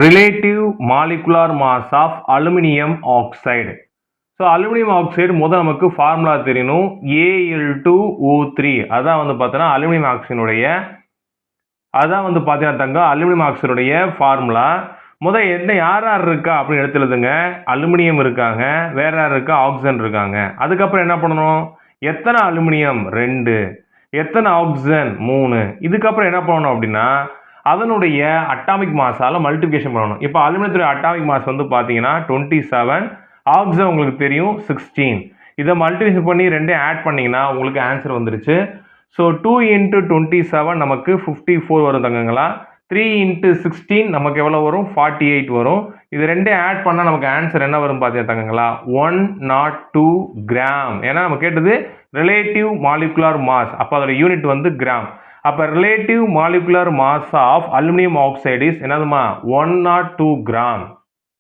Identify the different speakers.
Speaker 1: Relative molecular mass of aluminium oxide. So aluminium oxide முதல் நமக்கு formula தெரியணும். Al2O3 அதான் வந்து பார்த்தீங்கன்னா அலுமினியம் ஆக்சைடுடைய அலுமினியம் ஆக்சைடுடைய ஃபார்முலா. என்ன யார் யார் இருக்கா அப்படின்னு எடுத்து எழுதுங்க. அலுமினியம் இருக்காங்க, வேற யார் இருக்கா, ஆக்சிஜன் இருக்காங்க. அதுக்கப்புறம் என்ன பண்ணணும், எத்தனை அலுமினியம் 2, எத்தனை ஆக்சிஜன் 3. இதுக்கப்புறம் என்ன பண்ணணும் அப்படின்னா அதனுடைய அட்டாமிக் மாஸால மல்டிபிகேஷன் பண்ணணும். இப்போ அலுமினியத்துடைய அட்டாமிக் மாஸ் வந்து பார்த்தீங்கன்னா 27, ஆக்சிஜன் உங்களுக்கு தெரியும் 16. இதை மல்டிபிகேஷன் பண்ணி ரெண்டையும் ஆட் பண்ணிங்கன்னா உங்களுக்கு ஆன்சர் வந்துருச்சு. ஸோ 2 × 27 நமக்கு 54 வரும் தங்கங்களா. 3 × 16 நமக்கு எவ்வளோ வரும், 48 வரும். இது ரெண்டையும் ஆட் பண்ணால் நமக்கு ஆன்சர் என்ன வரும் பார்த்தீங்கன்னா தங்கங்களா, 102 கிராம். ஏன்னா நம்ம கேட்டது ரிலேட்டிவ் மாலிகுலார் மாஸ், அப்போ அதோட யூனிட் வந்து கிராம். அப்போ relative molecular mass of aluminium oxide is என்னதுமா, 102 கிராம்.